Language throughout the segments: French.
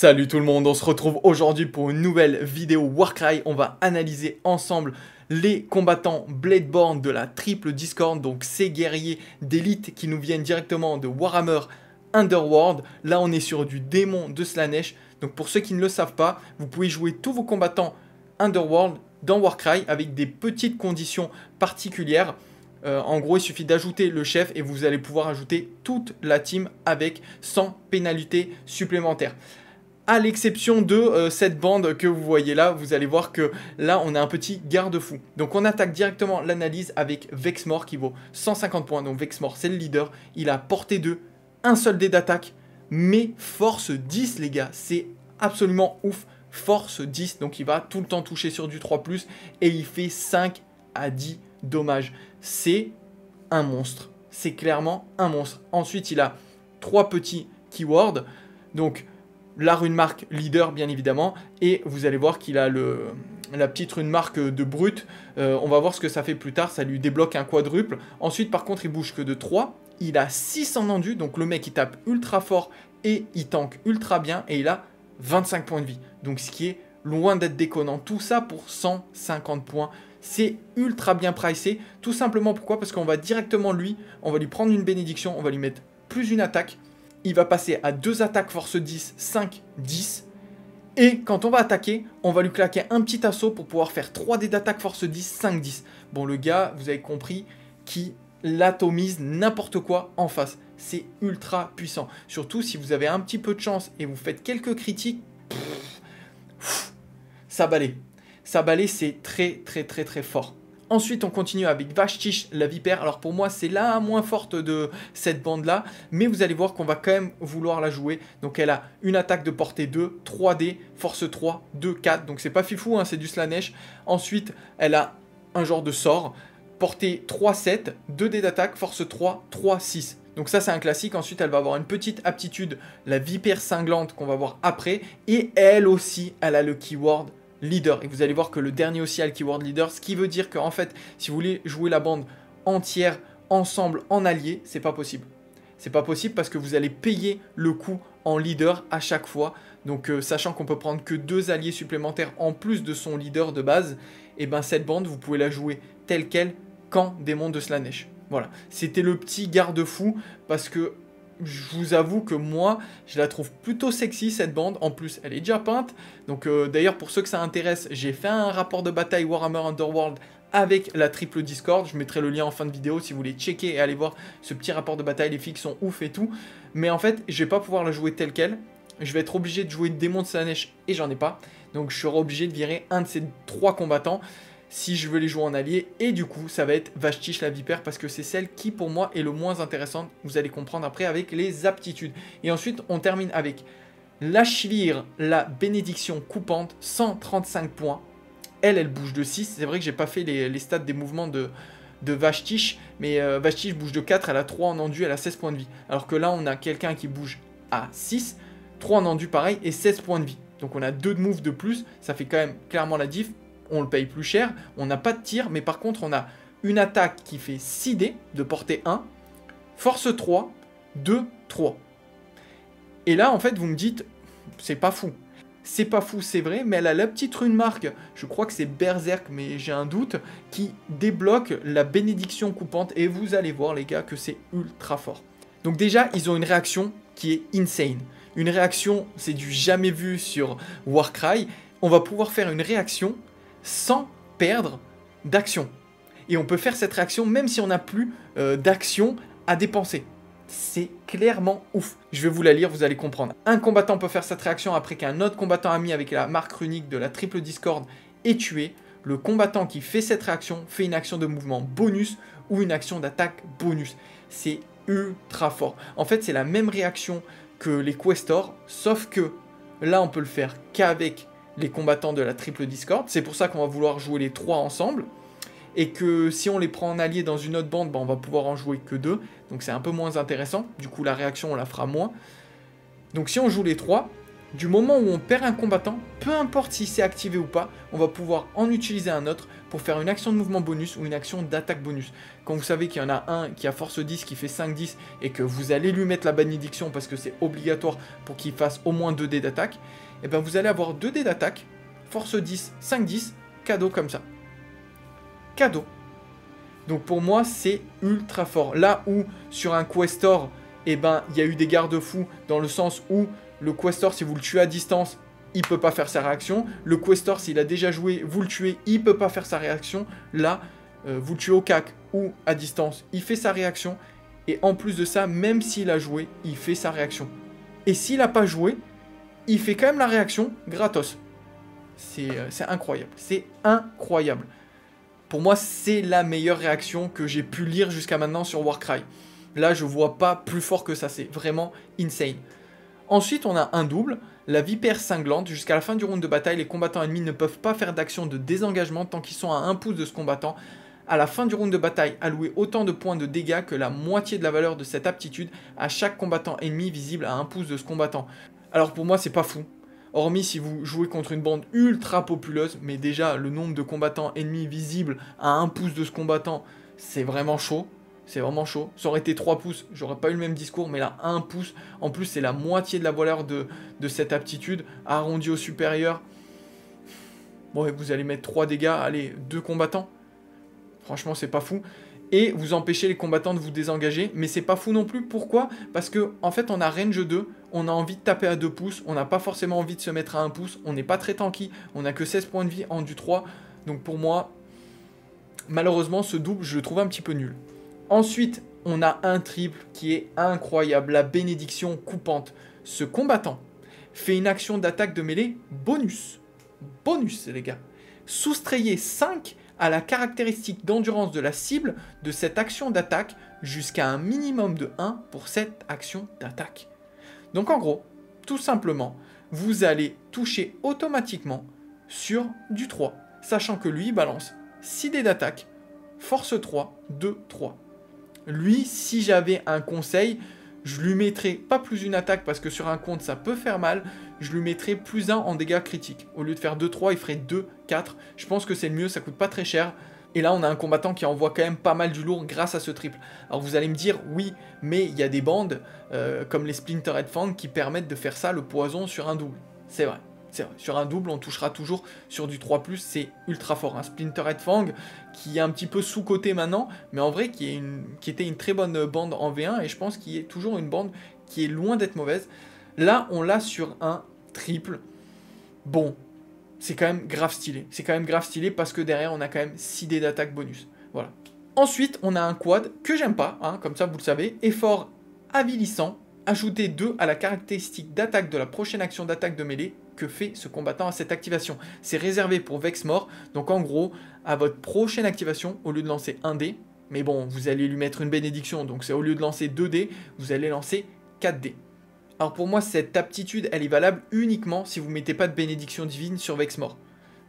Salut tout le monde, on se retrouve aujourd'hui pour une nouvelle vidéo Warcry. On va analyser ensemble les combattants Bladeborn de la triple Discord, donc ces guerriers d'élite qui nous viennent directement de Warhammer Underworld. Là on est sur du démon de Slaanesh, donc pour ceux qui ne le savent pas, vous pouvez jouer tous vos combattants Underworld dans Warcry avec des petites conditions particulières. En gros, il suffit d'ajouter le chef et vous allez pouvoir ajouter toute la team avec 100 pénalités supplémentaires. À l'exception de cette bande que vous voyez là, vous allez voir que là, on a un petit garde-fou. Donc, on attaque directement l'analyse avec Vexmore qui vaut 150 points. Donc, Vexmore, c'est le leader. Il a portée 2, un seul dé d'attaque, mais force 10, les gars. C'est absolument ouf. Force 10, donc il va tout le temps toucher sur du 3+, et il fait 5 à 10 dommages. C'est un monstre. C'est clairement un monstre. Ensuite, il a 3 petits keywords. Donc, la rune marque leader, bien évidemment. Et vous allez voir qu'il a la petite rune marque de brut. On va voir ce que ça fait plus tard. Ça lui débloque un quadruple. Ensuite, par contre, il bouge que de 3. Il a 6 en endu. Donc, le mec, il tape ultra fort et il tank ultra bien. Et il a 25 points de vie. Donc, ce qui est loin d'être déconnant. Tout ça pour 150 points. C'est ultra bien pricé. Tout simplement pourquoi? Parce qu'on va directement on va lui prendre une bénédiction. On va lui mettre plus une attaque. Il va passer à 2 attaques force 10, 5, 10. Et quand on va attaquer, on va lui claquer un petit assaut pour pouvoir faire 3 dés d'attaque force 10, 5, 10. Bon, le gars, vous avez compris, qui l'atomise n'importe quoi en face. C'est ultra puissant. Surtout si vous avez un petit peu de chance et vous faites quelques critiques, ça balaye. Ça balaye, c'est très fort. Ensuite, on continue avec Vashtish, la vipère. Alors pour moi, c'est la moins forte de cette bande-là. Mais vous allez voir qu'on va quand même vouloir la jouer. Donc elle a une attaque de portée 2, 3D, force 3, 2, 4. Donc c'est pas fifou, hein, c'est du Slaanesh. Ensuite, elle a un genre de sort. Portée 3, 7, 2D d'attaque, force 3, 3, 6. Donc ça, c'est un classique. Ensuite, elle va avoir une petite aptitude, la vipère cinglante qu'on va voir après. Et elle aussi, elle a le keyword leader. Et vous allez voir que le dernier aussi a le keyword leader, ce qui veut dire qu'en fait, si vous voulez jouer la bande entière, ensemble, en allié, c'est pas possible. C'est pas possible parce que vous allez payer le coup en leader à chaque fois. Donc, sachant qu'on peut prendre que 2 alliés supplémentaires en plus de son leader de base, et ben cette bande, vous pouvez la jouer telle quelle qu'en démon de Slaanesh. Voilà, c'était le petit garde-fou parce que je vous avoue que moi, je la trouve plutôt sexy cette bande. En plus, elle est déjà peinte. Donc d'ailleurs, pour ceux que ça intéresse, j'ai fait un rapport de bataille Warhammer Underworld avec la triple Discord. Je mettrai le lien en fin de vidéo si vous voulez checker et aller voir ce petit rapport de bataille. Les filles sont ouf et tout. Mais en fait, je vais pas pouvoir la jouer telle quelle. Je vais être obligé de jouer démon de Slaanesh et j'en ai pas. Donc je serai obligé de virer un de ces 3 combattants si je veux les jouer en allié, et du coup ça va être Vashtish la vipère parce que c'est celle qui pour moi est le moins intéressante, vous allez comprendre après avec les aptitudes. Et ensuite on termine avec Lashvir, la bénédiction coupante, 135 points, elle bouge de 6, c'est vrai que j'ai pas fait les stats des mouvements de Vashtish, mais Vashtish bouge de 4, elle a 3 en endu, elle a 16 points de vie, alors que là on a quelqu'un qui bouge à 6, 3 en endu pareil, et 16 points de vie, donc on a 2 de move de plus, ça fait quand même clairement la diff. On le paye plus cher, on n'a pas de tir, mais par contre on a une attaque qui fait 6 dés de portée 1, force 3, 2, 3. Et là en fait vous me dites, c'est pas fou. C'est pas fou, c'est vrai, mais elle a la petite rune marque, je crois que c'est Berserk, mais j'ai un doute, qui débloque la bénédiction coupante, et vous allez voir les gars que c'est ultra fort. Donc déjà, ils ont une réaction qui est insane. Une réaction, c'est du jamais vu sur Warcry. On va pouvoir faire une réaction sans perdre d'action. Et on peut faire cette réaction même si on n'a plus d'action à dépenser. C'est clairement ouf. Je vais vous la lire, vous allez comprendre. Un combattant peut faire cette réaction après qu'un autre combattant ami avec la marque runique de la triple Discord est tué. Le combattant qui fait cette réaction fait une action de mouvement bonus ou une action d'attaque bonus. C'est ultra fort. En fait, c'est la même réaction que les questors, sauf que là, on peut le faire qu'avec les combattants de la triple Discord. C'est pour ça qu'on va vouloir jouer les 3 ensemble. Et que si on les prend en allié dans une autre bande, on va pouvoir en jouer que 2. Donc c'est un peu moins intéressant. Du coup, la réaction, on la fera moins. Donc si on joue les 3, du moment où on perd un combattant, peu importe si c'est activé ou pas, on va pouvoir en utiliser un autre pour faire une action de mouvement bonus ou une action d'attaque bonus. Quand vous savez qu'il y en a un qui a force 10, qui fait 5-10, et que vous allez lui mettre la bénédiction parce que c'est obligatoire pour qu'il fasse au moins 2 dés d'attaque, et bien vous allez avoir 2 dés d'attaque, force 10, 5-10, cadeau comme ça. Cadeau. Donc pour moi, c'est ultra fort. Là où sur un Questor, eh ben, il y a eu des garde-fous dans le sens où le Questor, si vous le tuez à distance, il peut pas faire sa réaction. Le Questor, s'il a déjà joué, vous le tuez, il peut pas faire sa réaction. Là, vous le tuez au cac ou à distance, il fait sa réaction. Et en plus de ça, même s'il a joué, il fait sa réaction. Et s'il n'a pas joué, il fait quand même la réaction gratos. C'est incroyable. C'est incroyable. Pour moi, c'est la meilleure réaction que j'ai pu lire jusqu'à maintenant sur Warcry. Là, je vois pas plus fort que ça. C'est vraiment insane. Ensuite, on a un double. La vipère cinglante. Jusqu'à la fin du round de bataille, les combattants ennemis ne peuvent pas faire d'action de désengagement tant qu'ils sont à 1 pouce de ce combattant. À la fin du round de bataille, allouez autant de points de dégâts que la moitié de la valeur de cette aptitude à chaque combattant ennemi visible à 1 pouce de ce combattant. Alors pour moi, c'est pas fou. Hormis si vous jouez contre une bande ultra populeuse, mais déjà le nombre de combattants ennemis visibles à 1 pouce de ce combattant, c'est vraiment chaud. C'est vraiment chaud. Ça aurait été 3 pouces, j'aurais pas eu le même discours, mais là 1 pouce, en plus c'est la moitié de la valeur de cette aptitude, arrondi au supérieur. Bon, et vous allez mettre 3 dégâts, allez, 2 combattants. Franchement, c'est pas fou. Et vous empêchez les combattants de vous désengager, mais c'est pas fou non plus. Pourquoi? Parce que en fait on a range 2, on a envie de taper à 2 pouces, on n'a pas forcément envie de se mettre à 1 pouce, on n'est pas très tanky, on n'a que 16 points de vie en du 3, donc pour moi, malheureusement ce double je le trouve un petit peu nul. Ensuite, on a un triple qui est incroyable, la bénédiction coupante. Ce combattant fait une action d'attaque de mêlée bonus. Bonus les gars. Soustrayez 5 à la caractéristique d'endurance de la cible de cette action d'attaque jusqu'à un minimum de 1 pour cette action d'attaque. Donc en gros, tout simplement, vous allez toucher automatiquement sur du 3, sachant que lui balance 6 dés d'attaque, force 3, 2, 3. Lui, si j'avais un conseil, je lui mettrais pas plus une attaque parce que sur un compte ça peut faire mal, je lui mettrais plus 1 en dégâts critiques. Au lieu de faire 2-3, il ferait 2-4. Je pense que c'est le mieux, ça coûte pas très cher. Et là, on a un combattant qui envoie quand même pas mal du lourd grâce à ce triple. Alors vous allez me dire, oui, mais il y a des bandes comme les Splintered Fang qui permettent de faire ça, le poison, sur un double. C'est vrai. C'est vrai. Sur un double, on touchera toujours sur du 3+, c'est ultra fort. Un Splintered Fang qui est un petit peu sous-coté maintenant, mais en vrai qui était une très bonne bande en V1, et je pense qu'il est toujours une bande qui est loin d'être mauvaise. Là, on l'a sur un triple. Bon, c'est quand même grave stylé. C'est quand même grave stylé parce que derrière, on a quand même 6 dés d'attaque bonus. Voilà. Ensuite, on a un quad que j'aime pas, hein, comme ça vous le savez. Effort avilissant. Ajoutez 2 à la caractéristique d'attaque de la prochaine action d'attaque de mêlée que fait ce combattant à cette activation. C'est réservé pour Vexmore. Donc en gros, à votre prochaine activation, au lieu de lancer 1 dé, mais bon, vous allez lui mettre une bénédiction. Donc c'est au lieu de lancer 2 dés, vous allez lancer 4 dés. Alors pour moi, cette aptitude, elle est valable uniquement si vous ne mettez pas de bénédiction divine sur Vexmore.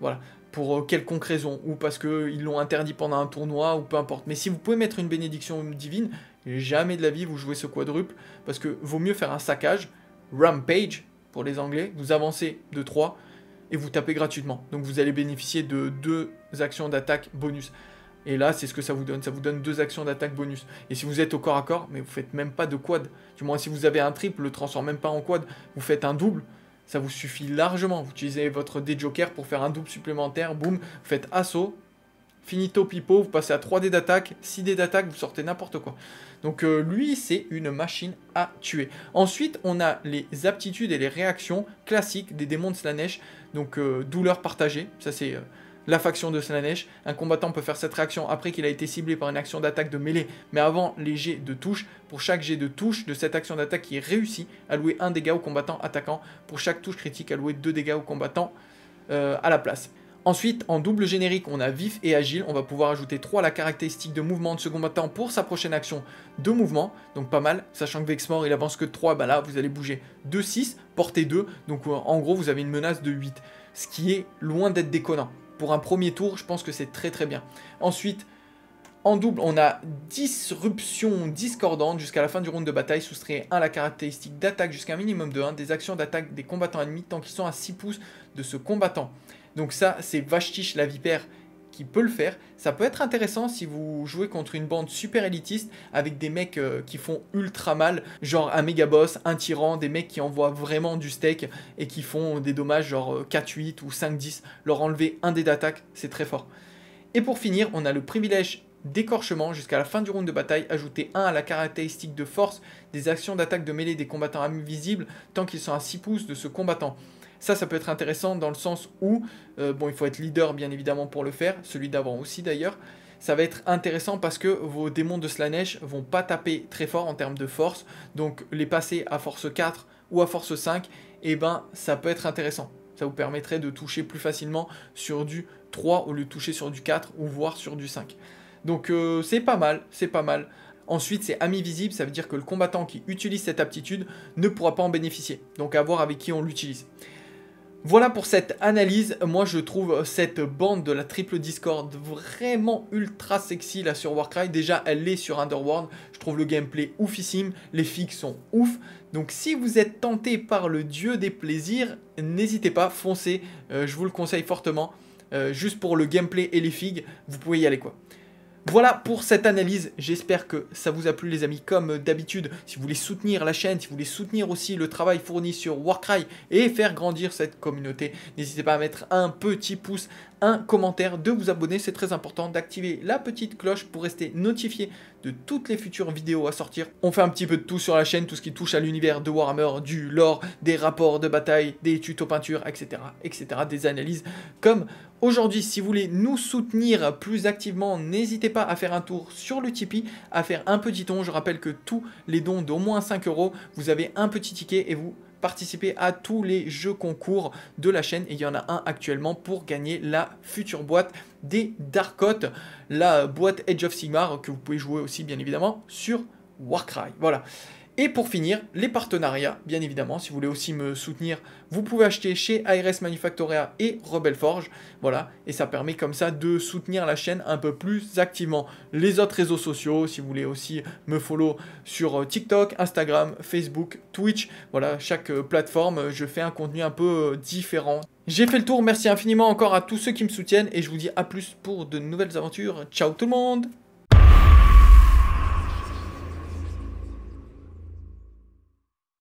Voilà, pour quelconque raison, ou parce qu'ils l'ont interdit pendant un tournoi, ou peu importe. Mais si vous pouvez mettre une bénédiction divine, jamais de la vie vous jouez ce quadruple, parce que vaut mieux faire un saccage, Rampage, pour les Anglais, vous avancez de 3, et vous tapez gratuitement. Donc vous allez bénéficier de 2 actions d'attaque bonus. Et là, c'est ce que ça vous donne 2 actions d'attaque bonus. Et si vous êtes au corps à corps, mais vous faites même pas de quad. Du moins, si vous avez un triple, le transforme même pas en quad, vous faites un double, ça vous suffit largement. Vous utilisez votre dé joker pour faire un double supplémentaire, boum, vous faites assaut, finito pipo, vous passez à 3 dés d'attaque, 6 dés d'attaque, vous sortez n'importe quoi. Donc lui, c'est une machine à tuer. Ensuite, on a les aptitudes et les réactions classiques des démons de Slaanesh. Donc douleur partagée, ça c'est... la faction de Slaanesh, un combattant peut faire cette réaction après qu'il a été ciblé par une action d'attaque de mêlée, mais avant les jets de touche. Pour chaque jet de touche de cette action d'attaque qui est réussie, allouez 1 dégât au combattant attaquant. Pour chaque touche critique, allouez 2 dégâts au combattant à la place. Ensuite, en double générique, on a vif et agile. On va pouvoir ajouter 3 à la caractéristique de mouvement de ce combattant pour sa prochaine action de mouvement. Donc pas mal, sachant que Vexmore, il avance que de 3, bah là, vous allez bouger de 6, portée 2. Donc en gros, vous avez une menace de 8, ce qui est loin d'être déconnant. Pour un premier tour, je pense que c'est très très bien. Ensuite, en double, on a disruption discordante jusqu'à la fin du round de bataille. Soustrayez 1 à la caractéristique d'attaque jusqu'à un minimum de 1 des actions d'attaque des combattants ennemis tant qu'ils sont à 6 pouces de ce combattant. Donc ça, c'est Vashtish la vipère qui peut le faire. Ça peut être intéressant si vous jouez contre une bande super élitiste avec des mecs qui font ultra mal, genre un méga boss, un tyran, des mecs qui envoient vraiment du steak et qui font des dommages genre 4-8 ou 5-10. Leur enlever un dé d'attaque, c'est très fort. Et pour finir, on a le privilège d'écorchement jusqu'à la fin du round de bataille, ajouter 1 à la caractéristique de force des actions d'attaque de mêlée des combattants invisibles tant qu'ils sont à 6 pouces de ce combattant. Ça peut être intéressant dans le sens où, bon, il faut être leader bien évidemment pour le faire, celui d'avant aussi d'ailleurs. Ça va être intéressant parce que vos démons de Slaanesh vont pas taper très fort en termes de force, donc les passer à force 4 ou à force 5, et ben ça peut être intéressant. Ça vous permettrait de toucher plus facilement sur du 3 au lieu de toucher sur du 4 ou voire sur du 5. Donc c'est pas mal, c'est pas mal. Ensuite, c'est ami visible, ça veut dire que le combattant qui utilise cette aptitude ne pourra pas en bénéficier. Donc à voir avec qui on l'utilise. Voilà pour cette analyse. Moi, je trouve cette bande de la triple Discord vraiment ultra sexy là sur Warcry. Déjà, elle est sur Underworld. Je trouve le gameplay oufissime. Les filles sont ouf. Donc, si vous êtes tenté par le dieu des plaisirs, n'hésitez pas, foncez. Je vous le conseille fortement. Juste pour le gameplay et les figues, vous pouvez y aller quoi. Voilà pour cette analyse, j'espère que ça vous a plu les amis, comme d'habitude, si vous voulez soutenir la chaîne, si vous voulez soutenir aussi le travail fourni sur Warcry et faire grandir cette communauté, n'hésitez pas à mettre un petit pouce, un commentaire, de vous abonner, c'est très important, d'activer la petite cloche pour rester notifié de toutes les futures vidéos à sortir. On fait un petit peu de tout sur la chaîne, tout ce qui touche à l'univers de Warhammer, du lore, des rapports de bataille, des tutos peinture, etc., etc., des analyses comme aujourd'hui. Si vous voulez nous soutenir plus activement, n'hésitez pas à faire un tour sur le Tipeee, à faire un petit don. Je rappelle que tous les dons d'au moins 5 €, vous avez un petit ticket et vous participez à tous les jeux concours de la chaîne. Et il y en a un actuellement pour gagner la future boîte des Darkoth, la boîte Age of Sigmar que vous pouvez jouer aussi bien évidemment sur Warcry. Voilà. Et pour finir, les partenariats, bien évidemment, si vous voulez aussi me soutenir, vous pouvez acheter chez ARS Manufactoria et Rebel Forge, voilà, et ça permet comme ça de soutenir la chaîne un peu plus activement. Les autres réseaux sociaux, si vous voulez aussi me follow sur TikTok, Instagram, Facebook, Twitch, voilà, chaque plateforme, je fais un contenu un peu différent. J'ai fait le tour, merci infiniment encore à tous ceux qui me soutiennent, et je vous dis à plus pour de nouvelles aventures. Ciao tout le monde!